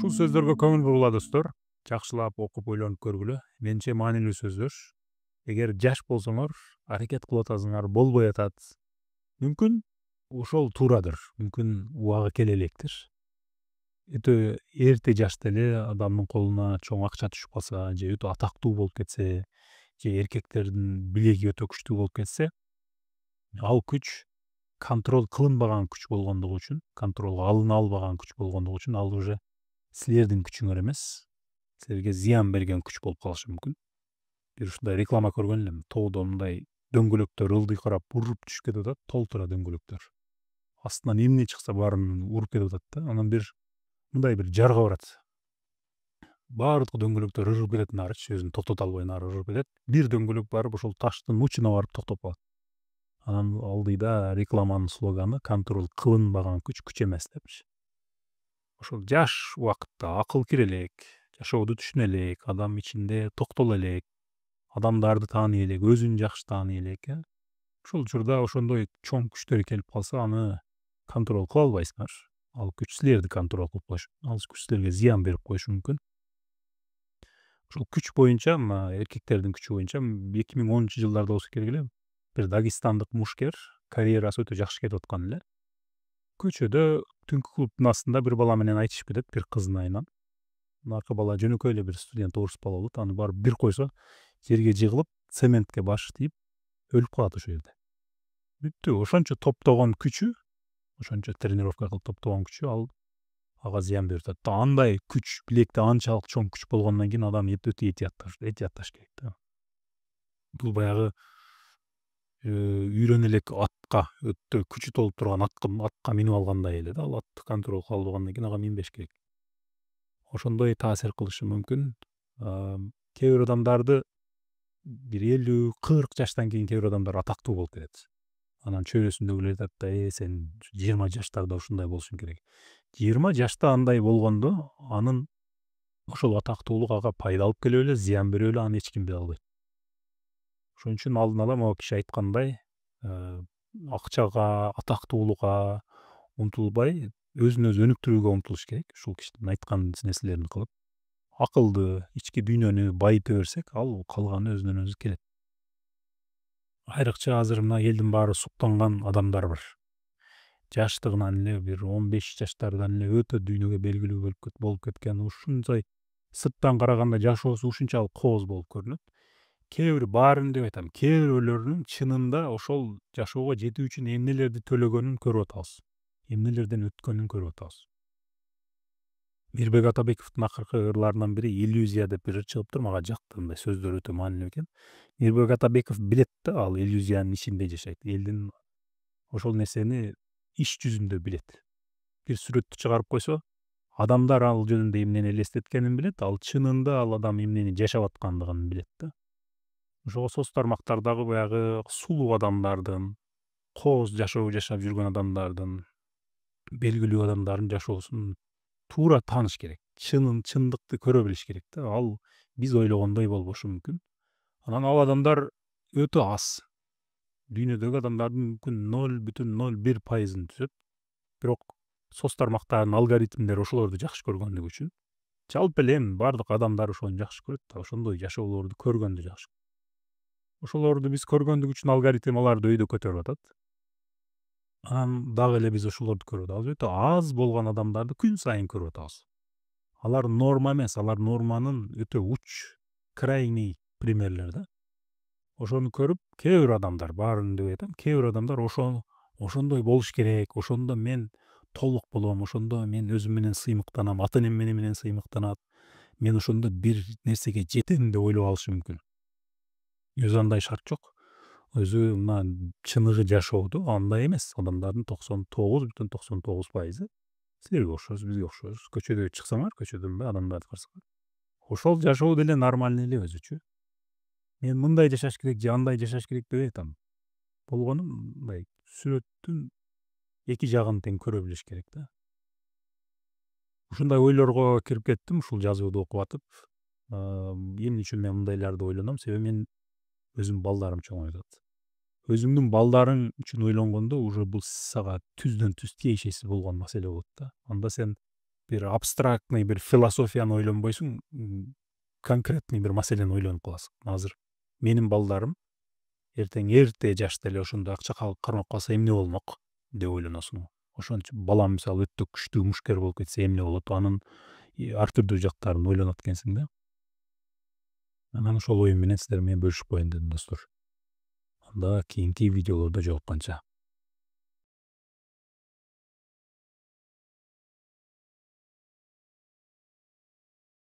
Ушул сөздөргө көңүл бургула достор. Жакшылап окуп ойлонуп көргүлө. Менимче маанилүү сөздөр. Эгер жаш болсоңор, аракет кылып атасыңар, болбой атат. Мүмкүн ошол туурадыр. Мүмкүн убагы келе электир. Өтө эрте жашта эле адамдын колуна чоң акча түшүп калса, же өтө атактуу болуп кетсе, же эркектердин билеги өтө күчтүү болуп кетсе, ал күч контроль кылынбаган күч болгондугу үчүн, контролго алына албаган күч болгондугу үчүн ал уже силердин күчүңөр эмес, силерге зыян берген күч болуп калышы мүмкүн. Бир ушундай реклама көргөн элем. Тоодо мындай дөңгөлөктөр ылдыйкырап уруп түшүп кетип атат, толтура дөңгөлөктөр. Астынан эмне чыкса баарын уруп кетип атат да. Анан мындай бир жарга барат. Баардык дөңгөлөктөр ырып кетет нарычы, өзүн токтото албай нары ырып кетет. Бир дөңгөлөк барып ошол таштын учуна барып токтоп калат. Анан алдыйда рекламанын слоганы контроль кылынбаган күч эмес депчи. Ошол жаш убакытта акыл кире элек, жашооду түшүнө элек, адам ичинде токтоло элек, адамдарды тааный элек, өзүн жакшы тааный элек, ошол учурда ошондой чоң күчтөр келип калса, аны контроль кыла албайсыңар. Ал күч силерди контроль кылып коюшу, ал күч силерге зыян берип коюшу мүмкүн. Ошол күч боюнча, мына эркектердин күчү боюнча 2010-жылдарда болсо керек эле, бир дагестандык мушкер карьерасы өтө жакшы кетип аткан эле. Көчөдө түнкү клубдун астында бир бала менен айтышып кетет, бир кыздын айынан. Наркы бала жөнөкөй эле бир студент, орус бала болот. Аны барып бир койсо, жерге жыгылып, цементке башы тийип, өлүп калат ошол жерде. Бүттү. Ошончо топтогон күчү, ошончо тренировка кылып топтогон күчү ал ага зыян берип атат. Андай күч, билекте анчалык чоң күч болгондон кийин адам өтө этиятташ керек да. Бул баягы үйрөнө элек атка, өтө күчү толуп турган атка минип алгандай эле да. Ал атты контроль кыла албагандан кийин ага минбеш керек. Ошондой таасир кылышы мүмкүн. Кээ бир адамдарды бир 50-40 жаштан кийин кээ бир адамдар атактуу болуп кетет. Анан чөйрөсүндөгүлөр айтат да, сен 20 жаштарда ушундай болушуң керек. 20 жашта андай болгондо анын ошол атактуулук ага пайда алып келе беле, зыян бере беле, аны эч ким биле албайт. Ошон үчүн алдын ала могу киши айткандай, акчага, атактуулукка умтулбай, өзүн өзү өнүктүрүүгө умтулуш керек. Ушул кишинин айткан нерселерин кылып, акылды, ички дүйнөнү байыта берсек, ал калганы өзүнөн өзү келет. Айрыкча азыр мына элдин баары суктанган адамдар бар. Жаштыгынан эле бир 15 жаштардан эле өтө дүйнөгө белгилүү болуп кеткен, ушунчай сырттан караганда жашоосу ушунчалык кооз болуп көрүнөт. Кээ бир баарын деп айтам, кээ бирөөлөрүнүн чынында ошол жашоого жетүү үчүн эмнелерди төлөгөнүн көрүп атабыз. Эмнелерден өткөнүн көрүп атабыз. Мирбек Атабековдун акыркы ырларынан бири иллюзия деп бир ыр чыгыптыр, мага жакты, мындай сөздөр өтө маанилүү экен. Мирбек Атабеков билет да, ал иллюзиянын ичинде жашайт. Элдин ошол нерсени иш жүзүндө билет. Бир сүрөттү чыгарып койсо, адамдар ал жөнүндө эмнени элестеткенин билет, ал чынында ал адам эмнени жашап аткандыгын билет да. Ошого соц тармактардагы баягы сулуу адамдардын, кооз жашоо жашап жүргөн адамдардын, белгилүү адамдардын жашоосун туура тааныш керек. Чындыкты көрө билиш керек да. Ал биз ойлогондой болбошу мүмкүн. Анан ал адамдар өтө аз. Дүйнөдөгү адамдардын мүмкүн 0,01% түзөт. Бирок соц тармактарынын алгоритмдери ошолорду жакшы көргөндүгү үчүн жалпы эле эми баардык адамдар ошону жакшы көрөт да, ошондой жашоолорду көргөндү жакшы. Ошолорду биз көргөндүгү үчүн алгоритм аларды өйдө көтөрүп атат. Анан дагы эле биз ошолорду көрүп атабыз. Өтө аз болгон адамдарды күн сайын көрүп атабыз. Алар норма эмес, алар норманын өтө уч, крайний примерлер да. Ошону көрүп, кээ бир адамдар, баарын деп айтам, кээ бир адамдар ошондой болуш керек, ошондо мен толук болом, ошондо мен өзүм менен сыймыктанам, ата энем менен сыймыктанат, мен ошондо бир нерсеге жетем деп ойлоп алышы мүмкүн. Өзү андай шарт жок. Өзү мына чыныгы жашоодо андай эмес. Адамдардын 99,99% силерге окшойбуз, бизге окшойбуз. Көчөдө чыксаңар, көчөдөн адамдарды карасаңар, ошол жашоо деле нормальный эле өзүчө. Мен мындай жашаш керек же андай жашаш керек деп айтам. Болгону мындай сүрөттүн эки жагын тең көрө билиш керек да. Ушундай ойлорго кирип кеттим ушул жазууду окуп атып. Эмне үчүн мен мындайларды ойлоном? Себеби мен өзүм балдарым чоңоюп атат. Өзүңдүн балдарың үчүн ойлонгондо уже бул сага түздөн түз тиешеси болгон маселе болот да. Анда сен бир абстрактный бир философияны ойлонбойсуң, конкретный бир маселени ойлонуп каласың. Азыр менин балдарым эрте жашта эле ошондой акча кармап калса эмне болмок деп ойлоносуң. Ошон үчүн балам мисалы өтө күчтүү мушкер болуп кетсе эмне болот, анын ар түрдүү жактарын ойлонот экенсиң да. Анан ошол оюм менен сиздер менен бөлүшүп коеюн дедим достор. Анда кийинки видеолордо жолукканча.